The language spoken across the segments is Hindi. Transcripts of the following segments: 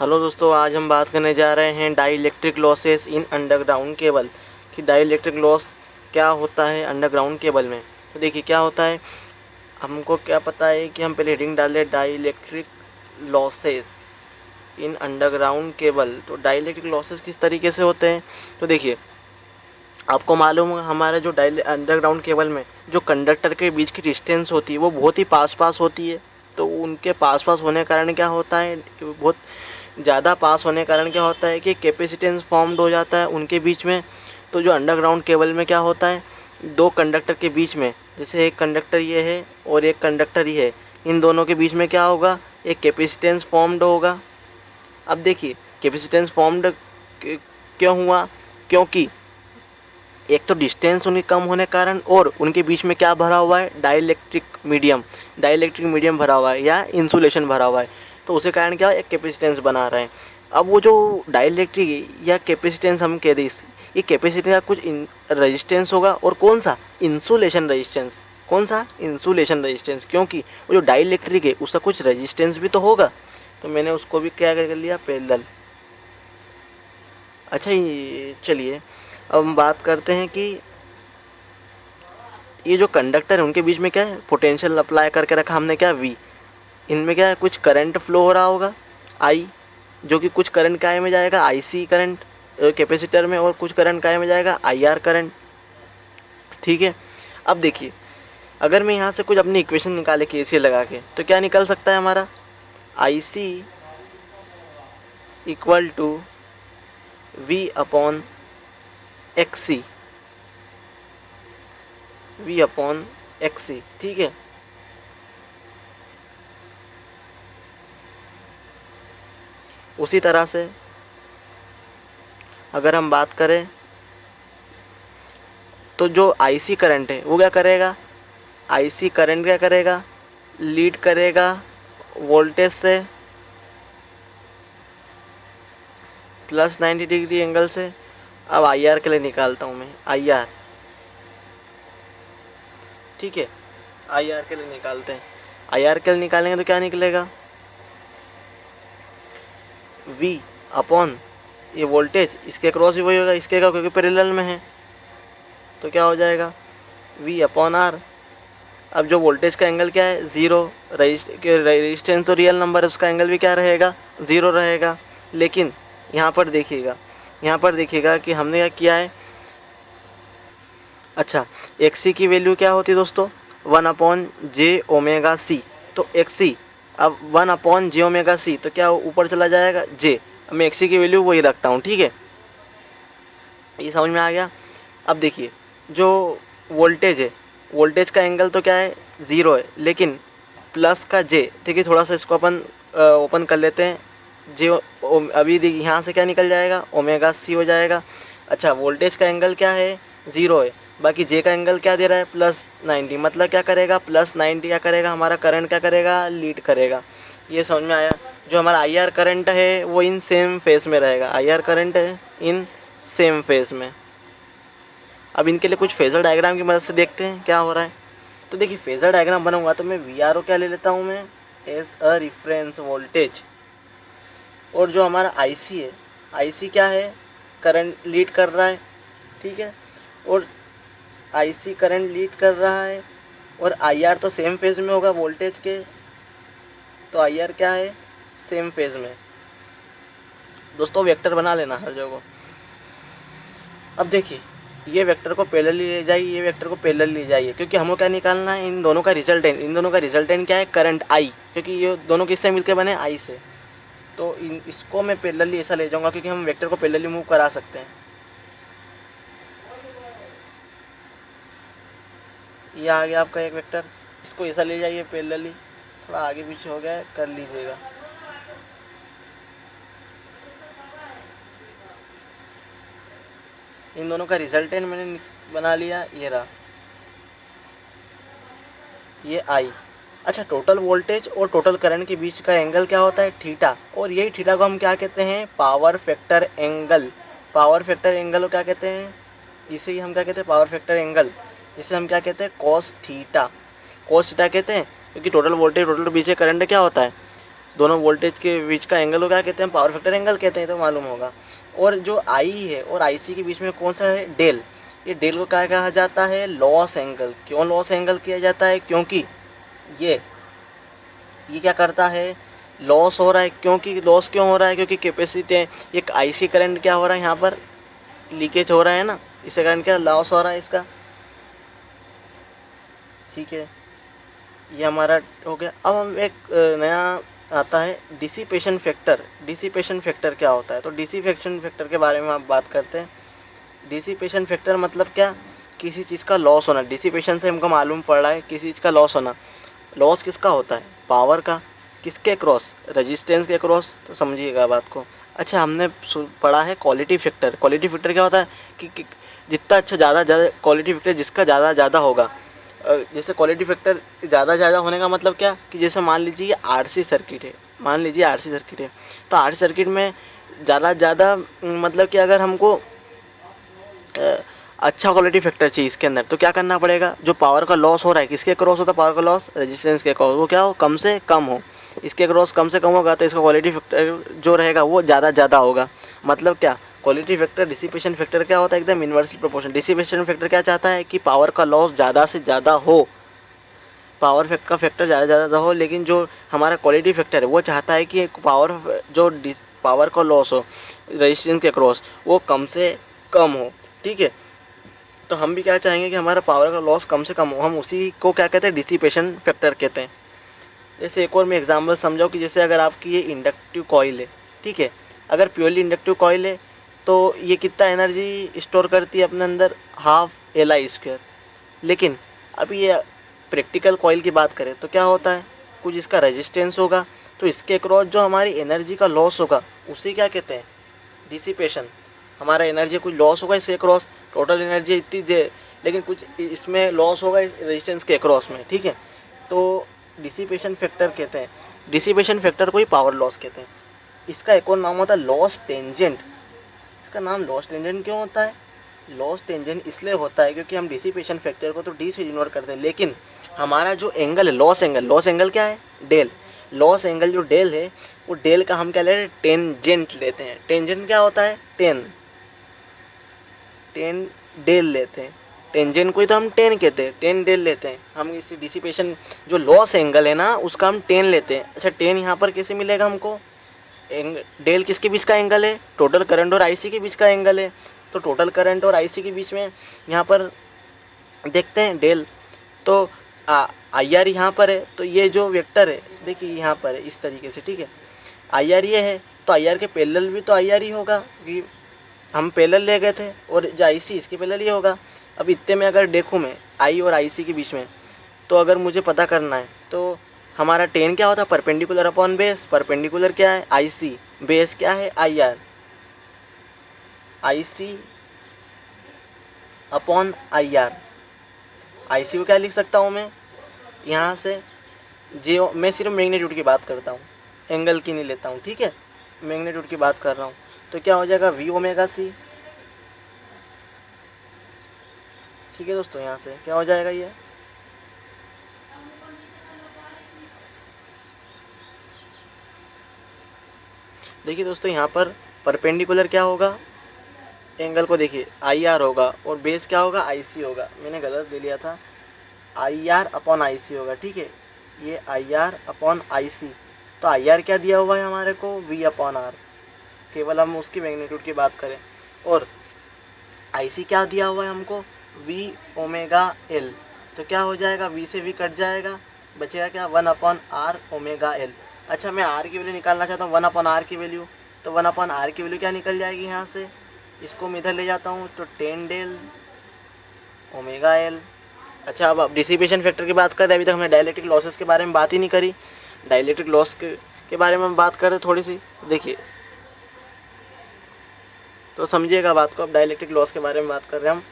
हेलो दोस्तों, आज हम बात करने जा रहे हैं dielectric losses in underground cable कि डाई इलेक्ट्रिक लॉस क्या होता है अंडरग्राउंड केबल में। तो देखिए क्या होता है, हमको क्या पता है कि हम पहले हेडिंग डालें dielectric losses in underground cable. तो डाई इलेक्ट्रिक लॉसेस किस तरीके से होते हैं, तो देखिए आपको मालूम है हमारे जो डाई अंडरग्राउंड केबल में जो कंडक्टर के बीच की डिस्टेंस होती है वो बहुत ही पास पास होती है। तो उनके पास पास होने के कारण क्या होता है, बहुत ज़्यादा पास होने के कारण क्या होता है कि कैपेसिटेंस फॉर्म्ड हो जाता है उनके बीच में। तो जो अंडरग्राउंड केबल में क्या होता है, दो कंडक्टर के बीच में, जैसे एक कंडक्टर ये है और एक कंडक्टर ये है, इन दोनों के बीच में क्या होगा, एक कैपेसिटेंस फॉर्म्ड होगा। अब देखिए कैपेसिटेंस फॉर्म्ड क्यों हुआ, क्योंकि एक तो डिस्टेंस उनकी कम होने के कारण और उनके बीच में क्या भरा हुआ है, डाइलेक्ट्रिक मीडियम भरा हुआ है या इंसुलेशन भरा हुआ है। तो उसी कारण क्या एक कैपेसिटेंस बना रहे हैं। अब वो जो डाइलेक्ट्रिक या कैपेसिटेंस हम कह दें, ये कैपेसिटेंस का कुछ रेजिस्टेंस होगा और कौन सा, इंसुलेशन रेजिस्टेंस। कौन सा, इंसुलेशन रेजिस्टेंस, क्योंकि वो जो डाइलेक्ट्रिक है उसका कुछ रेजिस्टेंस भी तो होगा। तो मैंने उसको भी क्या कर लिया, पैरेलल। अच्छा चलिए अब हम बात करते हैं कि ये जो कंडक्टर है उनके बीच में क्या है, पोटेंशियल अप्लाई करके रखा हमने, क्या वी। इनमें क्या है, कुछ करंट फ्लो हो रहा होगा आई, जो कि कुछ करंट काय में जाएगा, आईसी करंट कैपेसिटर में, और कुछ करंट काय में जाएगा, आईआर करंट। ठीक है। अब देखिए अगर मैं यहाँ से कुछ अपनी इक्वेशन निकाले केसीएल लगा के, तो क्या निकल सकता है हमारा, I C equal to V upon XC, V upon XC. ठीक है। उसी तरह से अगर हम बात करें तो जो आईसी करंट है वो क्या करेगा, आईसी करंट क्या करेगा, लीड करेगा वोल्टेज से प्लस 90 डिग्री एंगल से। अब आईआर के लिए निकालता हूँ मैं, आईआर। ठीक है, आईआर के लिए निकालते हैं। आईआर के लिए निकालेंगे तो क्या निकलेगा, V अपॉन ये वोल्टेज, इसके क्रॉस भी वही होगा इसके का, क्योंकि पैरेलल में है। तो क्या हो जाएगा, V अपॉन R। अब जो वोल्टेज का एंगल क्या है, ज़ीरो, रेजिस्टेंस तो रियल नंबर है, उसका एंगल भी क्या रहेगा, ज़ीरो रहेगा। लेकिन यहाँ पर देखिएगा कि हमने क्या किया है। अच्छा, XC की वैल्यू क्या होती है दोस्तों, 1/j⍵c। तो XC अब 1/j⍵c, तो क्या ऊपर चला जाएगा J। मैं XC की वैल्यू वही रखता हूँ। ठीक है, ये समझ में आ गया। अब देखिए जो वोल्टेज है, वोल्टेज का एंगल तो क्या है, ज़ीरो है, लेकिन प्लस का J। ठीक है, थोड़ा सा इसको अपन ओपन कर लेते हैं। J अभी देखिए यहाँ से क्या निकल जाएगा, ⍵c हो जाएगा। अच्छा, वोल्टेज का एंगल क्या है, ज़ीरो है, बाकी J का एंगल क्या दे रहा है, +90। मतलब क्या करेगा, +90 क्या करेगा, हमारा करंट क्या करेगा, लीड करेगा। ये समझ में आया। जो हमारा आईआर करंट है वो इन सेम फेस में रहेगा, आईआर करंट है इन सेम फेस में। अब इनके लिए कुछ फेजर डायग्राम की मदद से देखते हैं क्या हो रहा है। तो देखिए फेजर डायग्राम बनाऊंगा तो मैं वी आर ओ क्या ले लेता हूँ मैं, एज अ रिफरेंस वोल्टेज। और जो हमारा आईसी है, आईसी क्या है, करंट लीड कर रहा है। ठीक है, और आईसी करंट लीड कर रहा है, और आईआर तो सेम फेज में होगा वोल्टेज के। तो आईआर क्या है, सेम फेज में। दोस्तों वेक्टर बना लेना हर जगह। अब देखिए ये वेक्टर को पैरेलली ले जाइए, ये वेक्टर को पैरेलली ले जाइए, क्योंकि हमको क्या निकालना है, इन दोनों का रिजल्टेंट क्या है, करंट आई, क्योंकि ये दोनों किससे मिलकर बने, आई से। तो इसको मैं पैरेलली ऐसा ले जाऊंगा, क्योंकि हम वेक्टर को पैरेलली मूव करा सकते हैं। ये आ गया आपका एक वेक्टर, इसको ऐसा ले जाइए पैरेलली, थोड़ा आगे पीछे हो गया है, कर लीजिएगा। इन दोनों का रिजल्टेंट मैंने बना लिया, ये रहा, ये आई। अच्छा, टोटल वोल्टेज और टोटल करंट के बीच का एंगल क्या होता है, थीटा। और यही थीटा को हम क्या कहते हैं, power factor angle. Power factor angle को क्या कहते हैं, इसे ही हम क्या कहते हैं, पावर फैक्टर एंगल। इसे हम क्या कहते हैं, कॉस थीटा। कॉस थीटा कहते हैं, क्योंकि टोटल वोल्टेज टोटल बीच का करंट क्या होता है, दोनों वोल्टेज के बीच का एंगल को क्या कहते हैं, पावर फैक्टर एंगल कहते हैं, तो मालूम होगा। और जो आई है और आईसी के बीच में कौन सा है, डेल, ये डेल को क्या कहा जाता है, लॉस एंगल। क्यों लॉस एंगल किया जाता है, क्योंकि ये क्या करता है, लॉस हो रहा है। क्योंकि लॉस क्यों हो रहा है, क्योंकि कैपेसिटी, एक आईसी करंट क्या हो रहा है, यहाँ पर लीकेज हो रहा है ना, इससे करंट क्या लॉस हो रहा है इसका, ठीक है। ये हमारा हो गया। अब हम एक नया आता है डिसिपेशन फैक्टर। डिसिपेशन फैक्टर क्या होता है, तो डिसिपेशन फैक्टर के बारे में आप बात करते हैं। डिसिपेशन फैक्टर मतलब क्या, किसी चीज़ का लॉस होना। डिसिपेशन से हमको मालूम पड़ रहा है किसी चीज़ का लॉस होना। लॉस किसका होता है, पावर का। किसके क्रॉस, रेजिस्टेंस के क्रॉस, तो समझिएगा बात को। अच्छा, हमने पढ़ा है क्वालिटी फैक्टर। क्वालिटी फैक्टर क्या होता है कि जितना अच्छा ज़्यादा क्वालिटी फैक्टर जिसका ज़्यादा होगा। जैसे क्वालिटी फैक्टर ज़्यादा होने का मतलब क्या, कि जैसे मान लीजिए ये आरसी सर्किट है, मान लीजिए आरसी सर्किट है, तो आरसी सर्किट में ज़्यादा मतलब कि अगर हमको अच्छा क्वालिटी फैक्टर चाहिए इसके अंदर, तो क्या करना पड़ेगा, जो पावर का लॉस हो रहा है किसके क्रॉस होता है, पावर का लॉस रेजिस्टेंस के क्रॉस, वो क्या हो, कम से कम हो। इसके क्रॉस कम से कम होगा तो इसका क्वालिटी फैक्टर जो रहेगा वो ज़्यादा होगा। मतलब क्या, क्वालिटी फैक्टर डिसिपेशन फैक्टर क्या होता है, एकदम इन्वर्सली प्रोपोर्शनल। डिसिपेशन फैक्टर क्या चाहता है कि पावर का लॉस ज़्यादा से ज़्यादा हो, पावर फैक्टर का फैक्टर ज़्यादा हो। लेकिन जो हमारा क्वालिटी फैक्टर है वो चाहता है कि पावर का लॉस हो रेजिस्टेंस के क्रॉस वो कम से कम हो, ठीक है। तो हम भी क्या चाहेंगे कि हमारा पावर का लॉस कम से कम हो, हम उसी को क्या कहते हैं, डिसिपेशन फैक्टर कहते हैं। जैसे एक और मैं एग्जांपल समझाऊँ कि जैसे अगर आपकी ये इंडक्टिव कॉइल है, ठीक है, अगर प्योरली इंडक्टिव कॉइल है तो ये कितना एनर्जी स्टोर करती है अपने अंदर, हाफ LI²। लेकिन अभी ये प्रैक्टिकल कॉइल की बात करें तो क्या होता है, कुछ इसका रेजिस्टेंस होगा, तो इसके क्रॉस जो हमारी एनर्जी का लॉस होगा उसे क्या कहते हैं, डिसिपेशन। हमारा एनर्जी कुछ लॉस होगा इसके क्रॉस, टोटल एनर्जी इतनी दे, लेकिन कुछ इसमें लॉस होगा इस रेजिस्टेंस के क्रॉस में, ठीक है, तो डिसिपेशन फैक्टर कहते हैं। डिसिपेशन फैक्टर को ही पावर लॉस कहते हैं। इसका एक और नाम होता है लॉस टेंजेंट। इसका नाम लॉस टेंजेंट क्यों होता है, लॉस टेंजेंट इसलिए होता है क्योंकि हम डिसिपेशन फैक्टर को तो डी से डिनोट करते हैं, लेकिन हमारा जो एंगल है, लॉस एंगल क्या है, डेल। लॉस एंगल जो डेल है वो डेल का हम क्या लेते हैं, टेंजेंट लेते हैं। टेंजेंट क्या होता है, टेन डेल लेते हैं। टेंजेंट को ही तो हम टेन कहते हैं, टेन डेल लेते हैं हम। इसी डिसिपेशन जो लॉस एंगल है ना उसका हम टेन लेते हैं। अच्छा, टेन यहाँ पर कैसे मिलेगा हमको, डेल किसके बीच का एंगल है, टोटल करंट और आईसी के बीच का एंगल है। तो टोटल करंट और आईसी के बीच में यहाँ पर देखते हैं डेल, तो IR यहाँ पर है, तो ये जो वेक्टर है देखिए यहाँ पर है इस तरीके से, ठीक है। IR ये है तो IR के पैरेलल भी तो IR ही होगा, कि हम पैरेलल ले गए थे, और जो IC इसके पैरेलल ही होगा। अब इतने में अगर देखूँ मैं I और IC के बीच में, तो अगर मुझे पता करना है तो हमारा टेन क्या होता है, परपेंडिकुलर अपॉन बेस। परपेंडिकुलर क्या है, IC, बेस क्या है, IR। IC upon IR। IC को क्या लिख सकता हूँ मैं, यहाँ से मैं सिर्फ मैग्नीट्यूड की बात करता हूँ, एंगल की नहीं लेता हूँ, ठीक है, मैग्नीट्यूड की बात कर रहा हूँ। तो क्या हो जाएगा, V⍵C, ठीक है दोस्तों। यहाँ से क्या हो जाएगा, ये देखिए दोस्तों, यहाँ पर परपेंडिकुलर क्या होगा, एंगल को देखिए IR होगा, और बेस क्या होगा, IC होगा। मैंने गलत दे लिया था, IR अपॉन IC होगा, ठीक है, ये IR अपॉन IC। तो IR क्या दिया हुआ है हमारे को, V/R, केवल हम उसकी मैग्नीट्यूड की बात करें। और IC क्या दिया हुआ है हमको, V⍵L। तो क्या हो जाएगा, V से V कट जाएगा, बचेगा क्या, 1/R⍵L। अच्छा, मैं R की वैल्यू निकालना चाहता हूँ, 1/R की वैल्यू, तो 1/R की वैल्यू क्या निकल जाएगी यहाँ से, इसको मैं इधर ले जाता हूँ, तो 10 डेल ⍵L। अच्छा, अब डिसिपेशन फैक्टर की बात करें, अभी तक हमने डाइलेक्ट्रिक लॉसेस के बारे में बात ही नहीं करी। डाइलेक्ट्रिक लॉस के बारे में हम बात करें थोड़ी सी, देखिए तो समझिएगा बात को। अब डाइलेक्ट्रिक लॉस के बारे में बात कर रहे हैं हम।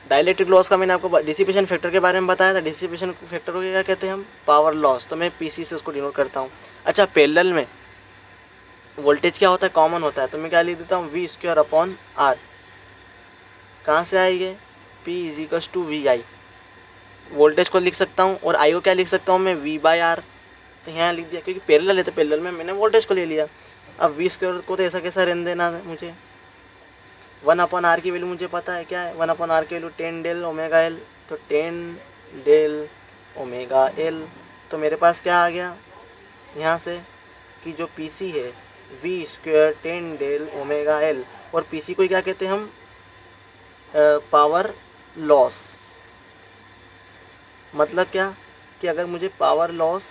डाइलेक्ट्रिक लॉस का मैंने आपको डिसिपेशन फैक्टर के बारे में बताया था। डिसिपेशन फैक्टर को क्या कहते हैं हम, पावर लॉस, तो मैं PC से उसको डिनोट करता हूँ। अच्छा, पैरेलल में वोल्टेज क्या होता है, कॉमन होता है, तो मैं क्या लिख देता हूँ, V²/R। कहाँ से आएगी, P = VI। वोल्टेज को लिख सकता हूँ, और I को क्या लिख सकता हूँ मैं, V/R। तो यहाँ लिख दिया, क्योंकि पैरेलल है तो पैरेलल में मैंने वोल्टेज को ले लिया। अब वी स्क्वायर को तो ऐसा कैसा रहने देना है मुझे। 1/r की वैल्यू मुझे पता है क्या है, 1/r की वैल्यू 10 डेल ओमेगा एल, तो 10 डेल ओमेगा एल। तो मेरे पास क्या आ गया यहाँ से कि जो पीसी है V square 10 del omega L, और पीसी को क्या कहते हैं हम, पावर लॉस। मतलब क्या कि अगर मुझे पावर लॉस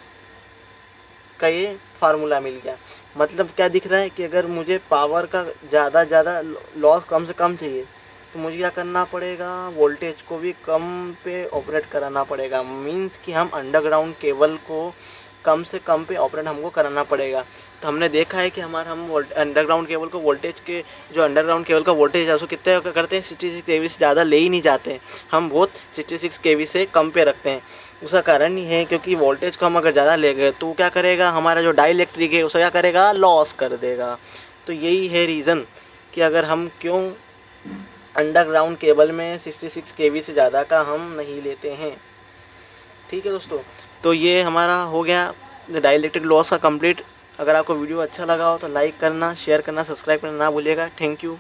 का ये फार्मूला मिल गया, मतलब क्या दिख रहा है कि अगर मुझे पावर का ज़्यादा लॉस कम से कम चाहिए तो मुझे क्या करना पड़ेगा, वोल्टेज को भी कम पे ऑपरेट कराना पड़ेगा। मींस कि हम अंडरग्राउंड केबल को कम से कम पे ऑपरेट हमको कराना पड़ेगा। तो हमने देखा है कि हम अंडरग्राउंड केबल को वोल्टेज के, जो अंडरग्राउंड केबल का वोल्टेज है उसको कितने करते हैं, 66 kV से ज़्यादा ले ही नहीं जाते हैं, हम बहुत 66 kV से कम पे रखते हैं। उसका कारण ही है क्योंकि वोल्टेज को हम अगर ज़्यादा ले गए तो क्या करेगा, हमारा जो डाइलेक्ट्रिक है उसे क्या करेगा, लॉस कर देगा। तो यही है रीज़न कि अगर हम क्यों अंडरग्राउंड केबल में 66 kV से ज़्यादा का हम नहीं लेते हैं। ठीक है दोस्तों, तो ये हमारा हो गया डाइलेक्ट्रिक लॉस का कंप्लीट। अगर आपको वीडियो अच्छा लगा हो तो लाइक करना, शेयर करना, सब्सक्राइब करना ना भूलिएगा। Thank you.